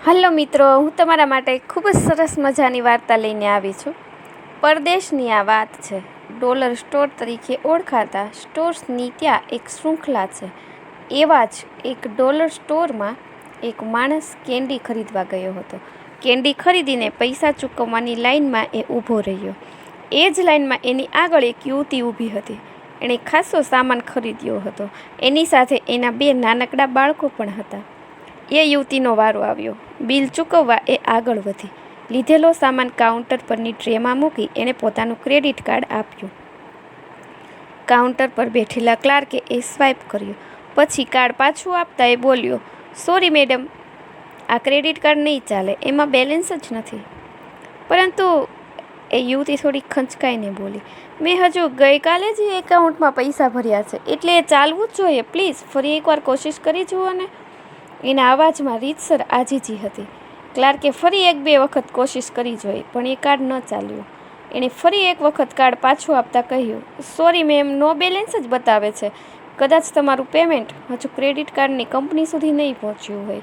Hello મિત્રો, હું તમારા માટે ખૂબ જ સરસ મજાની વાર્તા લઈને આવી છું. પરદેશની આ વાત છે. ડોલર સ્ટોર તરીકે ઓળખાતા સ્ટોર્સની ત્યાં એક શૃંખલા છે. એવા જ એક ડોલર સ્ટોરમાં એક માણસ કેન્ડી ખરીદવા ગયો હતો. કેન્ડી ખરીદીને પૈસા ચૂકવવાની લાઇનમાં એ ઊભો રહ્યો. એ જ લાઇનમાં એની આગળ એક યુવતી ઊભી હતી. એણે ખાસો સામાન ખરીદ્યો હતો. એની સાથે એના 2 નાનકડા બાળકો પણ હતા. એ યુવતીનો વારો આવ્યો. બિલ ચૂકવવા એ આગળ વધી. લીધેલો સામાન કાઉન્ટર પરની ટ્રેમાં મૂકી એણે પોતાનું ક્રેડિટ કાર્ડ આપ્યું. કાઉન્ટર પર બેઠેલા ક્લાર્કે એ સ્વાઇપ કર્યો. પછી કાર્ડ પાછું આપતા એ બોલ્યો, "સોરી મેડમ, આ ક્રેડિટ કાર્ડ નહીં ચાલે, એમાં બેલેન્સ જ નથી." પરંતુ એ યુવતી થોડી ખંચકાઈને બોલી, "મેં હજુ ગઈકાલે જ એકાઉન્ટમાં પૈસા ભર્યા છે, એટલે એ ચાલવું જ જોઈએ. પ્લીઝ ફરી એકવાર કોશિશ કરી જુઓ ને." એના અવાજમાં રીતસર આજીજી હતી. ક્લાર્કે ફરી 1-2 વખત કોશિશ કરી જોઈ, પણ એ કાર્ડ ન ચાલ્યો. એણે ફરી એક વખત કાર્ડ પાછું આપતા કહ્યું, "સોરી મેમ, નો બેલેન્સ જ બતાવે છે. કદાચ તમારું પેમેન્ટ હજુ ક્રેડિટ કાર્ડની કંપની સુધી નહીં પહોંચ્યું હોય.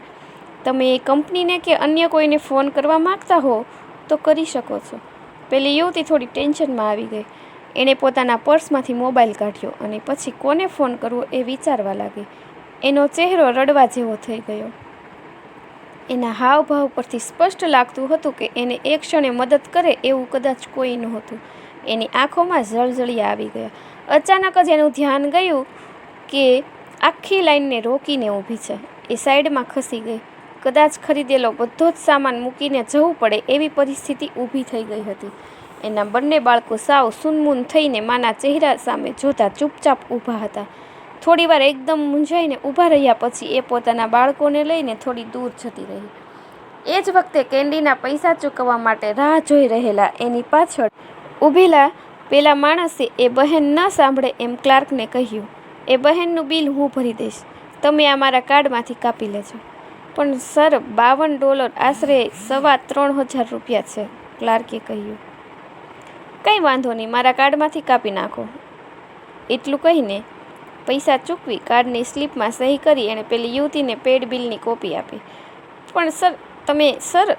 તમે એ કંપનીને કે અન્ય કોઈને ફોન કરવા માગતા હો તો કરી શકો છો." પેલી યુવતી થોડી ટેન્શનમાં આવી ગઈ. એણે પોતાના પર્સમાંથી મોબાઈલ કાઢ્યો અને પછી કોને ફોન કરવો એ વિચારવા લાગી. એનો ચહેરો રડવા જેવો થઈ ગયો. એના હાવભાવ પરથી સ્પષ્ટ લાગતું હતું કે એને એક ક્ષણે મદદ કરે એવું કદાચ કોઈ નહોતું. એની આંખોમાં જળજળિયા આવી ગયા. અચાનક જ એનું ધ્યાન ગયું કે આખી લાઈનને રોકીને ઊભી છે. એ સાઈડમાં ખસી ગઈ. કદાચ ખરીદેલો બધો જ સામાન મૂકીને જવું પડે એવી પરિસ્થિતિ ઊભી થઈ ગઈ હતી. એના બંને બાળકો સાવ સૂનમૂન થઈને માના ચહેરા સામે જોતા ચૂપચાપ ઊભા હતા. થોડીવાર એકદમ મૂંઝાઈને ઊભા રહ્યા પછી એ પોતાના બાળકોને લઈને થોડી દૂર જતી રહી. એ જ વખતે કેન્ડીના પૈસા ચૂકવવા માટે રાહ જોઈ રહેલા એની પાછળ ઊભેલા પેલા માણસે એ બહેન ન સાંભળે એમ ક્લાર્કને કહ્યું, "એ બહેનનું બિલ હું ભરી દઈશ. તમે આ મારા કાર્ડમાંથી કાપી લેજો." "પણ સર, $52 આશરે $3,500 રૂપિયા છે," ક્લાર્કે કહ્યું. "કંઈ વાંધો નહીં, મારા કાર્ડમાંથી કાપી નાખો." એટલું કહીને પૈસા ચૂકવી કાર્ડની સ્લીપમાં સહી કરી એણે પેલી યુવતીને પેડ બિલની કોપી આપી. "પણ સર,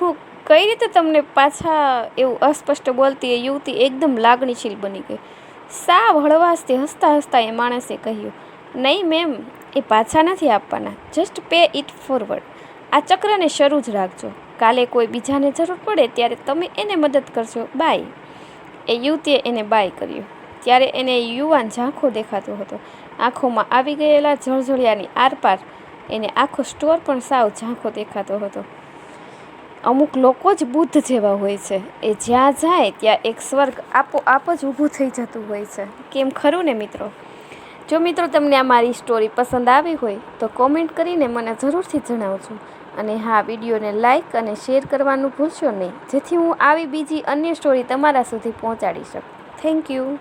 હું કઈ રીતે તમને પાછા?" એવું અસ્પષ્ટ બોલતી એ યુવતી એકદમ લાગણીશીલ બની ગઈ. સાવ હળવાશથી હસતા હસતા એ માણસે કહ્યું, "નહીં મેમ, એ પાછા નથી આપવાના. Just pay it forward. આ ચક્રને શરૂ જ રાખજો. કાલે કોઈ બીજાને જરૂર પડે ત્યારે તમે એને મદદ કરજો. બાય." એ યુવતીએ એને બાય કર્યું. ત્યારે એને યુવાન ઝાંખો દેખાતો હતો. આંખોમાં આવી ગયેલા જળજળિયાની આરપાર એને આખો સ્ટોર પણ સાવ ઝાંખો દેખાતો હતો. અમુક લોકો જ બુદ્ધ જેવા હોય છે. એ જ્યાં જાય ત્યાં એક સ્વર્ગ આપોઆપ જ ઊભું થઈ જતું હોય છે. કેમ ખરું ને મિત્રો? જો મિત્રો તમને આ મારી સ્ટોરી પસંદ આવી હોય તો કોમેન્ટ કરીને મને જરૂરથી જણાવજો. અને હા, વિડીયોને લાઇક અને શેર કરવાનું ભૂલશો નહીં, જેથી હું આવી બીજી અન્ય સ્ટોરી તમારા સુધી પહોંચાડી શકું. Thank you.